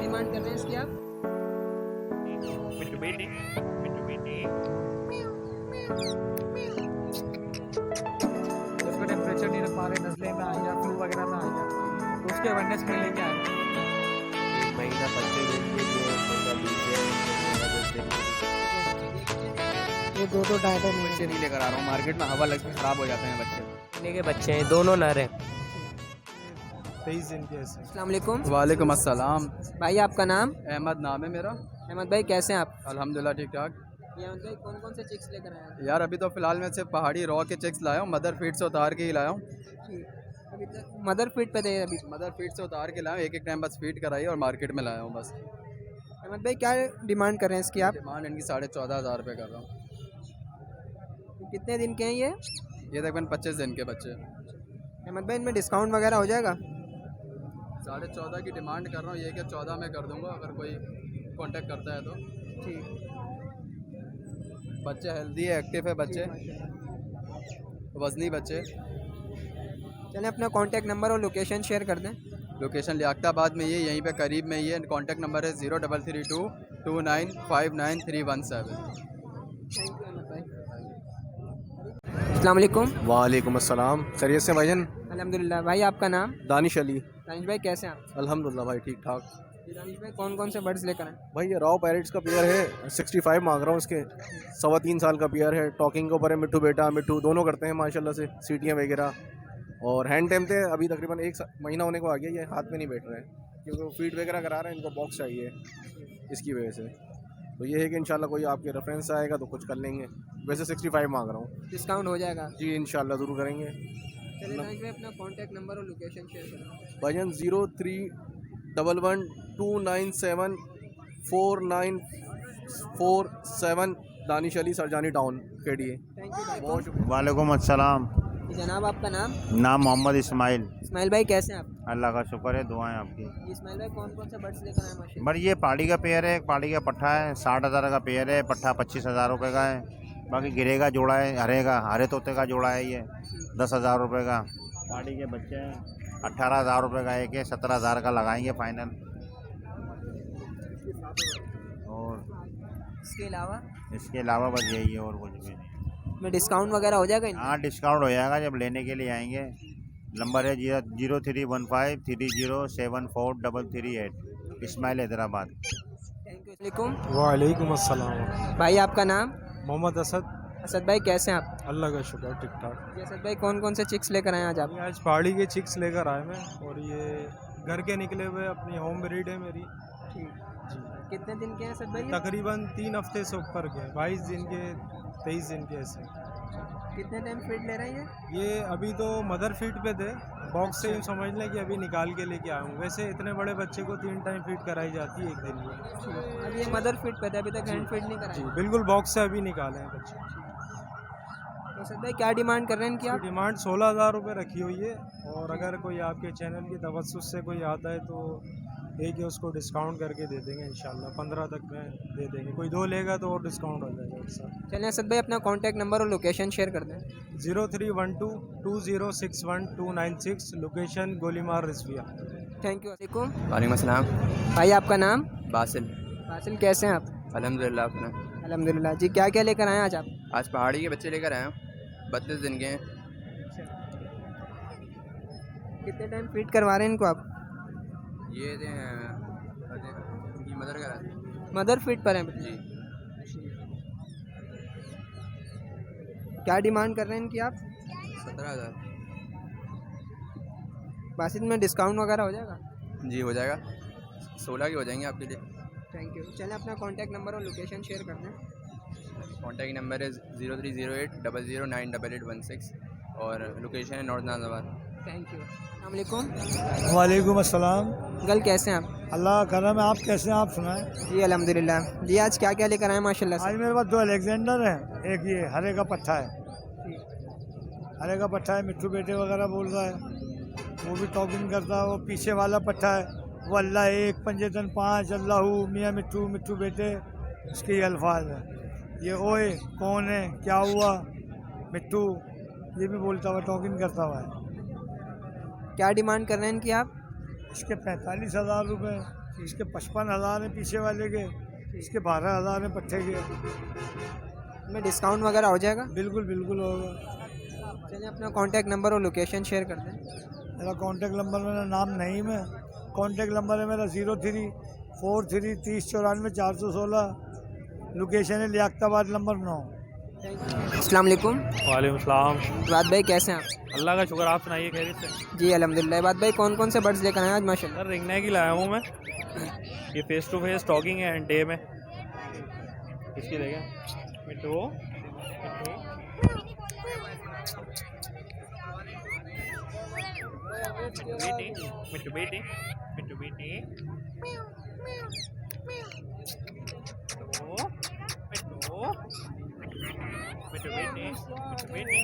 Demand कर रहे हैं इसकी आप? मिट्टू बेटी उसको टेम्परेचर नहीं रख पा रहे, नजले में आ गया, फ्लू वगैरह में आ गया, तो उसके अवेयरनेस में लेके आए। एक महीना बच्चे के लिए जो महीना बीत गया ये दो डायटर बच्चे नहीं लेकर आ रहा हूँ, मार्केट में हवा लगती खराब हो जाते हैं बच्चे। के बच्चे हैं, दोनों नर हैं। 23 दिन के ऐसे। अस्सलाम वालेकुम वालेकुम अस्सलाम। भाई, आपका नाम? अहमद नाम है मेरा। अहमद भाई, कैसे हैं आप? अल्हम्दुलिल्लाह ठीक ठाक। ये अहमद भाई कौन कौन से चिक्स लेकर आए हैं? यार अभी तो फ़िलहाल मैं सिर्फ पहाड़ी रॉ के चेक्स लाया हूँ, मदर फीड से उतार के ही लाया हूँ। अभी तक मदर फीड पे थे अभी? मदर फीड से उतार के लाया हूँ, एक एक टाइम बस फीड कराई और मार्केट में लाया हूँ बस। अहमद भाई, क्या डिमांड कर रहे हैं इसकी आप? डिमांड इनकी 14,500 रुपये कर रहा हूँ। कितने दिन के हैं ये? ये तकरीबन 25 दिन के बच्चे। अहमद भाई, इनमें डिस्काउंट वगैरह हो जाएगा? 14,500 की डिमांड कर रहा हूँ, ये क्या 14 में कर दूँगा अगर कोई कांटेक्ट करता है तो। ठीक। बच्चे हेल्दी है, एक्टिव है बच्चे, वजनी बच्चे। चलें, अपना कांटेक्ट नंबर और लोकेशन शेयर कर दें। लोकेशन लियाकताबाद में ये यहीं पे करीब में ही है। कांटेक्ट नंबर है 0332 2959 317। अस्सलाम वालेकुम। वालेकुम अस्सलाम। खैरियत से भाईजान? अल्हम्दुलिल्लाह। भाई, आपका नाम? दानिश अली। दानिश भाई, कैसे हैं आप? अल्हम्दुलिल्लाह भाई ठीक ठाक। दानिश भाई, कौन कौन से बर्ड्स लेकर आए? भाई ये रॉ पैरेट्स का पेयर है, 65 मांग रहा हूँ इसके। 3.25 साल का पेयर है, टॉकिंग के ऊपर है। मिट्टू बेटा मिट्टू दोनों करते हैं माशाल्लाह से, सीटियाँ वगैरह। और हैंड टाइम थे, अभी तकरीबन एक महीना होने को आ गया, ये हाथ में नहीं बैठ रहे हैं क्योंकि वो फीड वगैरह करा रहे हैं, इनको बॉक्स चाहिए इसकी वजह से। तो ये है कि इंशाल्लाह कोई आपके रेफरेंस आएगा तो कुछ कर लेंगे। वैसे 65 मांग रहा हूँ। डिस्काउंट हो जाएगा? जी इंशाल्लाह ज़रूर करेंगे। चलिए दानिश भाई, अपना कांटेक्ट नंबर और लोकेशन शेयर करें। भाईजान 031129749447 Danish Ali Sarjani town KDA। Thank you भाई। वालेकुम अस्सलाम। जनाब, आपका नाम? नाम मोहम्मद इस्माइल। इस्माइल भाई, कैसे हैं आप? अल्लाह का शुक्र है, दुआएं आपकी। इस्माइल भाई, कौन कौन से बर्ड्स लेकर आए माशाल्लाह? बट ये पहाड़ी का पेयर है, एक पहाड़ी का पट्ठा है, 60,000 का पेयर है। पट्ठा 25,000 रुपये का है। बाकी गिरे का जोड़ा है, हरे तोते का जोड़ा है, ये 10,000 रुपये का। पहाड़ी के बच्चे हैं, 18,000 रुपये का एक है, 17,000 का लगाएंगे फाइनल। और इसके अलावा बस यही है, और कुछ भी नहीं। में डिस्काउंट वगैरह हो जाएगा इनमें? हाँ डिस्काउंट हो जाएगा जब लेने के लिए आएंगे। नंबर है 031530743338। इस्माइल हैदराबाद। Thank you. वालेकुम अस्सलाम। भाई, आपका नाम? मोहम्मद असद। असद भाई, कैसे हैं आप? अल्लाह का शुक्र ठीक ठाक। जी असद भाई, कौन कौन से चिक्स लेकर आए आज आप? ये आज पहाड़ी के चिक्स लेकर आए मैं, और ये घर के निकले हुए अपनी होम ब्रीड है मेरी। ठीक। कितने दिन के हैं असद भाई? तकरीबन 3 हफ्ते से ऊपर के, 22 दिन के, 23 दिन के ऐसे। कितने टाइम फीड ले रहे हैं ये अभी तो मदर फीड पे थे, बॉक्स से यूँ समझ लें कि अभी निकाल के लेके आया हूँ। वैसे इतने बड़े बच्चे को 3 टाइम फीड कराई जाती है एक दिन में। ये? अभी ये मदर फीड पे थे, अभी तक हैंड फीड नहीं जी कराई? बिल्कुल, बॉक्स से अभी निकाले हैं बच्चे। तो असद भाई, क्या डिमांड कर रहे हैं इनकी आप? डिमांड 16,000 रुपये रखी हुई है, और अगर कोई आपके चैनल की तवज्जुह से कोई आता है तो एक ही उसको डिस्काउंट करके दे देंगे इंशाल्लाह। 15 तक में दे देंगे। कोई 2 लेगा तो और डिस्काउंट हो जाएगा एक साथ। चलिए असद भाई, अपना कांटेक्ट नंबर और लोकेशन शेयर कर दें। 03122061 लोकेशन गोलीमार रिजविया। Thank you. वालेकुम। वालेकुम अस्सलाम। भाई, आपका नाम? बासिल। हासिल, कैसे हैं आप? अल्हम्दुलिल्लाह अपना। अल्हम्दुलिल्लाह। जी, क्या क्या लेकर आए आज आप? आज पहाड़ी के बच्चे लेकर आया हूँ, 32 दिन के हैं। कितने टाइम फीड करवा रहे हैं इनको आप? ये मदर का मदर फीड पर हैं जी। क्या डिमांड कर रहे हैं इनकी आप? 17,000। बासित में डिस्काउंट वगैरह हो जाएगा? जी हो जाएगा, 16 के हो जाएंगे आपके लिए। Thank you. चलें, अपना कांटेक्ट नंबर और लोकेशन शेयर कर दें। कॉन्टैक्ट नंबर है 030800988816 और लोकेशन है नॉर्थ नाजाबाद। Thank you. अस्सलाम वालेकुम। वालेकुम अस्सलाम। गल, कैसे हैं आप? अल्लाह का करम है, आप कैसे हैं? आप सुनाएं। जी अल्हम्दुलिल्लाह। जी, आज क्या क्या लेकर आए माशाल्लाह से? आज मेरे पास 2 अलेक्जेंडर हैं, एक ये हरे का पट्ठा है। हरे का पट्ठा है, मिट्टू बेटे वगैरह बोल रहा है, वो भी टॉकिंग करता है। वो पीछे वाला पट्ठा है, वो अल्लाह एक पंजेतन 5 अल्लाहू मियाँ मिट्टू मिट्टू बेटे, उसके ये अल्फाज हैं। ये ओए कौन है, क्या हुआ मिट्टू, ये भी बोलता हुआ टॉकिंग करता हुआ है। क्या डिमांड कर रहे हैं इनकी आप? इसके 45,000 रुपये, इसके 55,000 हैं पीछे वाले के, इसके 12,000 हैं पट्टे के। में डिस्काउंट वगैरह हो जाएगा? बिल्कुल बिल्कुल होगा। चलिए अपना कॉन्टैक्ट नंबर और लोकेशन शेयर कर दें। मेरा कॉन्टैक्ट नंबर, मेरा नाम नईम है। कॉन्टैक्ट नंबर है मेरा 0343309416। लोकेशन है लियाकताबाद नंबर 9। अस्सलाम वालेकुम। वालेकुम सलाम। इबाद भाई कैसे हैं आप? अल्लाह का शुक्र, आप सुनाइए खैरियत से? जी अल्हम्दुलिल्लाह। इबाद भाई कौन कौन से बर्ड्स लेकर आए हैं आज माशाल्लाह? सर रिंग नेक ही लाया हूँ मैं। ये फेस टू फेस टॉकिंग है एंड डे में। इसकी देखें मिट्टू बेटी, मिट्टू बेटी, मिट्टू बेटी, मिट्टू मिट्टू बेटी, मिट्टू बेटी।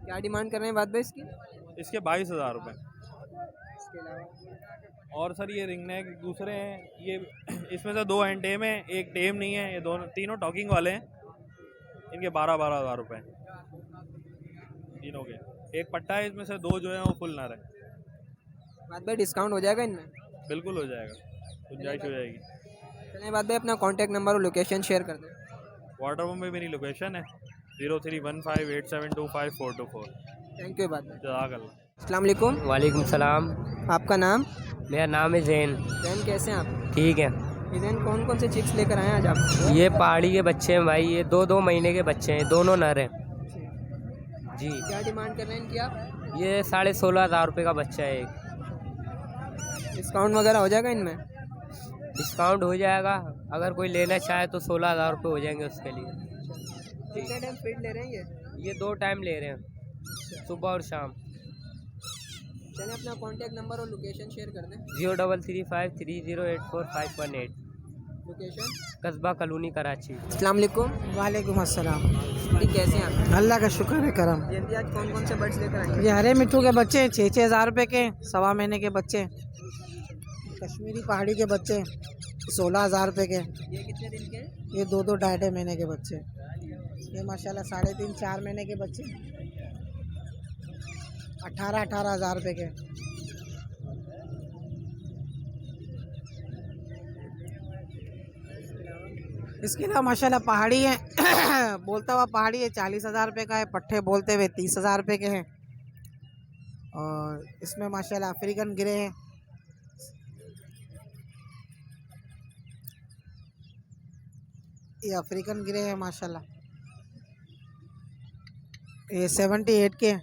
क्या डिमांड कर रहे हैं बात भाई इसकी? इसके 22,000 रुपये। और सर ये रिंग नेक दूसरे हैं, ये इसमें से 2 हैं टेम है, एक टेम नहीं है। ये दोनों तीनों टॉकिंग वाले हैं। इनके 12,000 रुपये तीनों के। एक पट्टा है, इसमें से 2 जो है वो फुल नर है। बात भाई डिस्काउंट हो जाएगा इनमें? बिल्कुल हो जाएगा, गुंजाइश हो जाएगी। चलिए बात भाई अपना कॉन्टैक्ट नंबर और लोकेशन शेयर कर दें। वाटरबम में मेरी लोकेशन है 031587254424। थैंक यू बात भाई। जज़ाकल्लाह। अस्सलाम वालेकुम। वालेकुम सलाम। आपका नाम? मेरा नाम है जैन। जैन कैसे हैं आप? ठीक है। जैन कौन कौन से चिक्स लेकर आए हैं आज आप? ये पहाड़ी के बच्चे हैं भाई, ये 2-2 महीने के बच्चे हैं, दोनों नर हैं जी। क्या डिमांड कर रहे हैं इनकी आप? ये 16,500 रुपये का बच्चा है एक। डिस्काउंट वगैरह हो जाएगा इनमें? डिस्काउंट हो जाएगा, अगर कोई लेना चाहे तो 16,000 रुपये हो जाएंगे उसके लिए। कितने टाइम फीड ले रहे हैं ये 2 टाइम ले रहे हैं, सुबह और शाम। चलिए अपना कॉन्टैक्ट नंबर और लोकेशन शेयर कर दें। 033530845518। लोकेशन? कस्बा कॉलोनी कराची। अस्सलाम वालेकुम। वालेकुम अस्सलाम। जी कैसे हैं आप? अल्लाह का शुक्र है करम। जल्दी आज कौन कौन से बर्ड्स लेकर आए हैं? ये हरे मिट्टू के बच्चे 6-6 हज़ार रुपये के, 1.25 महीने के बच्चे। कश्मीरी पहाड़ी के बच्चे 16,000 रुपये के। ये कितने दिन के हैं? ये 2-2 2.5 महीने के बच्चे। ये माशाल्लाह 3.5-4 महीने के बच्चे 18-18 हज़ार रुपये के। इसके अलावा माशाल्लाह पहाड़ी है बोलता हुआ पहाड़ी है 40,000 रुपये का है। पट्ठे बोलते हुए 30,000 रुपये के हैं। और इसमें माशाल्लाह अफ्रीकन गिरे हैं। ये अफ्रीकन गिरे हैं माशाल्लाह। ये 78 के।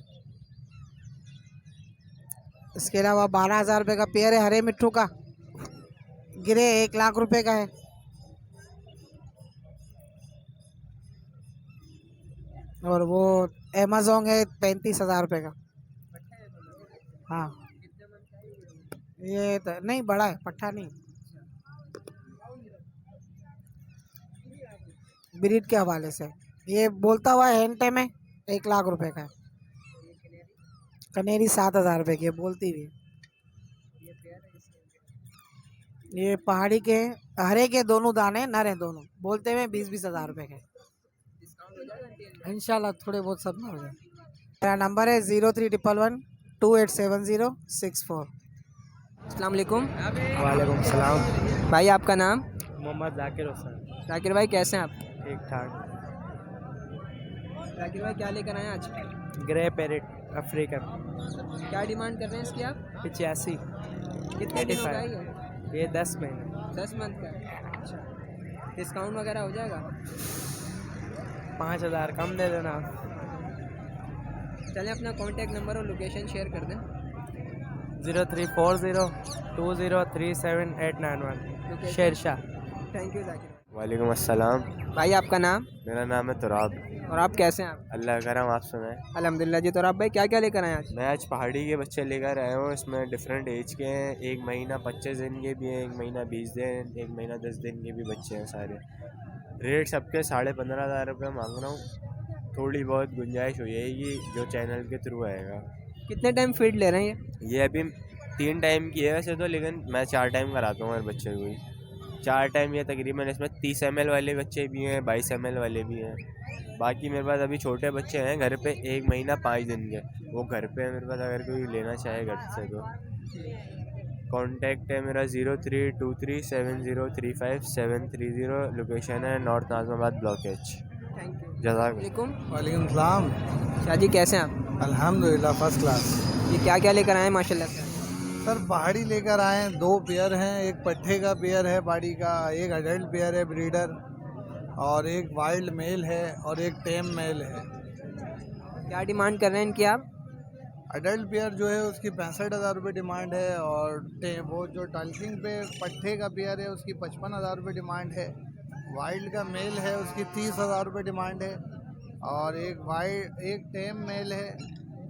इसके अलावा 12,000 रुपये का पेयर है हरे मिट्टू का। गिरे 1 लाख रुपए का है। और वो अमेज़न है 35,000 रुपये का। हाँ ये तो नहीं बड़ा है, पट्ठा नहीं, ब्रीड के हवाले से। ये बोलता हुआ हैंड टाइम है 1 लाख रुपए का है। कनेरी 7,000 रुपये की है बोलती हुई। ये पहाड़ी के हरे के दोनों दाने नर हैं दोनों, बोलते हुए 20-20 हज़ार रुपये के। इंशाल्लाह थोड़े बहुत सब हो जाए। मेरा नंबर है 0311287064। अस्सलाम वालेकुम। वालेकुम सलाम। भाई आपका नाम? मोहम्मद जाकिर हुसैन। जाकिर भाई कैसे हैं आप? ठीक ठाक। जाकिर भाई क्या लेकर आए हैं आज? Grey parrot African. क्या डिमांड कर रहे हैं इसकी आप? 85। कितने दिनों का है ये? ये 10 महीने। 10 मंथ का है। अच्छा डिस्काउंट वगैरह हो जाएगा? 5,000 कम दे देना। चलें अपना कॉन्टैक्ट नंबर और लोकेशन शेयर कर दें। 0340203789 शेरशाह। Thank you Zakir. वालेकुम अस्सलाम। भाई आपका नाम? मेरा नाम है तुराब। और आप कैसे हैं आप? अल्लाह का करम, आप सुनाएं। अल्हम्दुलिल्लाह जी। तुराब भाई क्या क्या लेकर आए हैं आज? मैं आज पहाड़ी के बच्चे लेकर आया हूँ। इसमें डिफरेंट एज के हैं। 1 महीना 25 दिन के भी हैं, 1 महीना 20 दिन, 1 महीना 10 दिन के भी बच्चे हैं सारे। रेट सबके 15,500 रुपये मांग रहा हूँ। थोड़ी बहुत गुंजाइश हो जाएगी जो चैनल के थ्रू आएगा। कितने टाइम फीड ले रहे हैं ये अभी 3 टाइम की है वैसे तो, लेकिन मैं 4 टाइम कराता हूँ हर बच्चे को ही। 4 टाइम ये तकरीबन इसमें 30 ml वाले बच्चे भी हैं, 22 ml वाले भी हैं। बाकी मेरे पास अभी छोटे बच्चे हैं घर पे, 1 महीना 5 दिन के, वो घर पे है मेरे पास, अगर कोई लेना चाहे घर से तो। कॉन्टैक्ट है मेरा 03237035 लोकेशन है north Nazimabad block H. Thank you. जज़ाकल्लाह। वालेकुम सलाम। शाह जी कैसे हैं आप? अल्हम्दुलिल्लाह फर्स्ट क्लास। ये क्या क्या लेकर आए हैं माशाल्लाह से? सर पहाड़ी लेकर आए हैं, 2 पेयर हैं, एक पट्ठे का पेयर है पहाड़ी का, एक अडल्ट पेयर है ब्रीडर, और एक वाइल्ड मेल है और एक टेम मेल है। क्या डिमांड कर रहे हैं इनकी आप? अडल्ट पेयर जो है उसकी 65,000 रुपये डिमांड है, और वो जो टल्किंग पे पट्ठे का पेयर है उसकी 55,000 रुपये डिमांड है। वाइल्ड का मेल है उसकी 30,000 रुपये डिमांड है, और एक टेम मेल है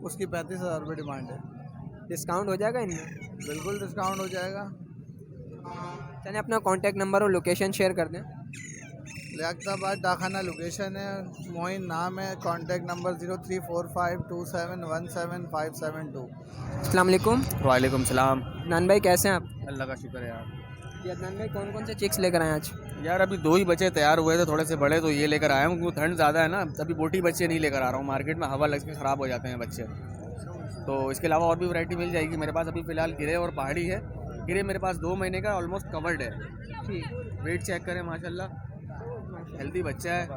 उसकी 35,000 रुपये डिमांड है। डिस्काउंट हो जाएगा इनमें? बिल्कुल डिस्काउंट हो जाएगा। चलिए अपना कॉन्टैक्ट नंबर और लोकेशन शेयर कर दें। लियाकताबाद डाखाना लोकेशन है, मोइन नाम है, कॉन्टैक्ट नंबर 034527175772। अस्सलाम वालेकुम। वालेकुम सलाम। अदनान भाई कैसे हैं आप? अल्लाह का शुक्र है यार। ये अदनान भाई कौन कौन से चिक्स लेकर आए हैं आज? यार अभी 2 ही बच्चे तैयार हुए थे, थोड़े से बड़े, तो ये लेकर आया हूँ क्योंकि ठंड ज़्यादा है ना। अभी बोटी बच्चे नहीं लेकर आ रहा हूँ, मार्केट में हवा लग के ख़राब हो जाते हैं बच्चे। तो इसके अलावा और भी वैरायटी मिल जाएगी मेरे पास। अभी फ़िलहाल गिरे और पहाड़ी है। गिरे मेरे पास 2 महीने का ऑलमोस्ट कवर्ड है। ठीक। वेट चेक करें माशाल्लाह, हेल्दी बच्चा है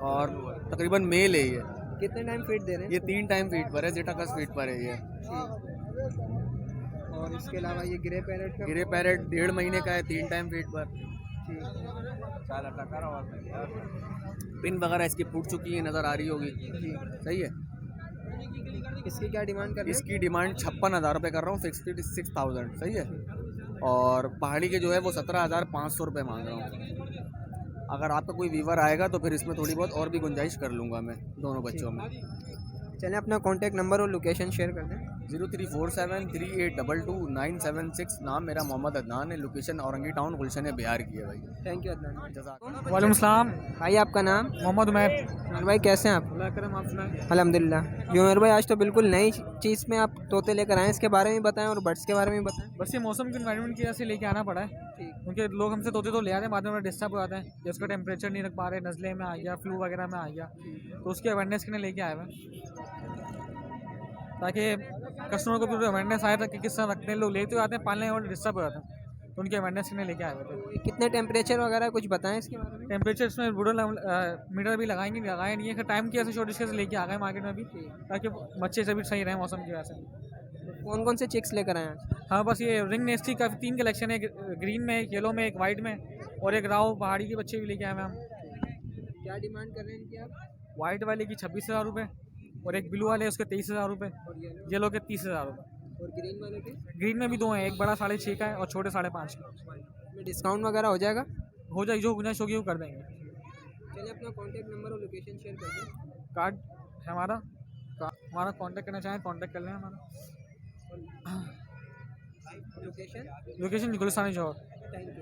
और तकरीबन मेल है ये। कितने टाइम फीड दे रहे हैं? ये 3 टाइम फीड पर है, जेटाकस फीड पर है ये। और इसके अलावा ये ग्रे पैरेट का? गिरे पैरेट 1.5 महीने का है, 3 टाइम फीड पर। पिन वगैरह इसकी फूट चुकी है, नज़र आ रही होगी। सही है। इसकी क्या डिमांड कर रहे हैं? इसकी डिमांड 56,000 रुपये कर रहा हूँ, 66,000। सही है। और पहाड़ी के जो है वो 17,500 रुपये मांग रहा हूँ। अगर आपका कोई वीवर आएगा तो फिर इसमें थोड़ी बहुत और भी गुंजाइश कर लूँगा मैं दोनों बच्चों में। चलिए अपना कॉन्टैक्ट नंबर और लोकेशन शेयर कर दें। 034738229776। नाम मेरा मोहम्मद अदनान है, लोकेशन औरंगी टाउन गुलशन बिहार की है भाई। Thank you Adnan. वालेकुम सलाम। भाई आपका नाम? मोहम्मद उमैर। उमर भाई कैसे हैं आप? अल्लाह करम, आप सुनाएं। अल्हम्दुलिल्लाह। जी उमर भाई आज तो बिल्कुल नई चीज़ में आप तोते लेकर आए हैं, इसके बारे में बताएं और बर्ड्स के बारे में बताएं। बस ये मौसम के इन्वायरमेंट की वजह से लेके आना पड़ा है, क्योंकि लोग हमसे तोते तो ले आते हैं, बाद में डिस्टर्ब हो जाते हैं, जैसे उसका टेम्परेचर नहीं रख पा रहे, नज़ले में आ गया, फ्लू वगैरह में आ गया, तो उसकी अवेयरनेस के लिए लेके आए हुए हैं, ताकि कस्टमर को भी अवेयरनेस आए था कि किस तरह रखते हैं। लोग लेते आते हैं, पालने और डिस्टर्ब हो जाते हैं, तो उनकी अवेयरनेस के लिए लेके आए हुए थे। कितने टेम्परेचर वगैरह कुछ बताएं इसके बारे में? टेम्परेचर इसमें ब्रूडर मीटर भी लगाए नहीं है, टाइम की ऐसे शॉर्टेज से लेके आ गए मार्केट में भी, ताकि बच्चे से भी सही रहे मौसम की वजह से। कौन कौन से चिक्स लेकर आए हैं? हाँ बस ये रिंग नेस्टी का 3 कलेक्शन है, ग्रीन में, एक येलो में, एक वाइट में, और एक राव पहाड़ी के बच्चे भी लेके आए हैं हम। क्या डिमांड कर रहे हैं इनकी आप? वाइट वाले की 26,000 रुपये, और एक ब्लू वाले उसके 23,000 रुपये, येलो के 30,000 रुपये। और ग्रीन वाले के? ग्रीन में भी 2 हैं, एक बड़ा 6.5 का है और छोटे 5.5 का। में डिस्काउंट वगैरह हो जाएगा? हो जाएगी, जो गुंजाइश होगी वो कर देंगे। चलिए अपना कॉन्टैक्ट नंबर और लोकेशन शेयर कर दें। कार्ड है हमारा कॉन्टैक्ट करना चाहें कॉन्टैक्ट कर लें हमारा। Location? Location Gulistan-e-Jauhar. Thank you.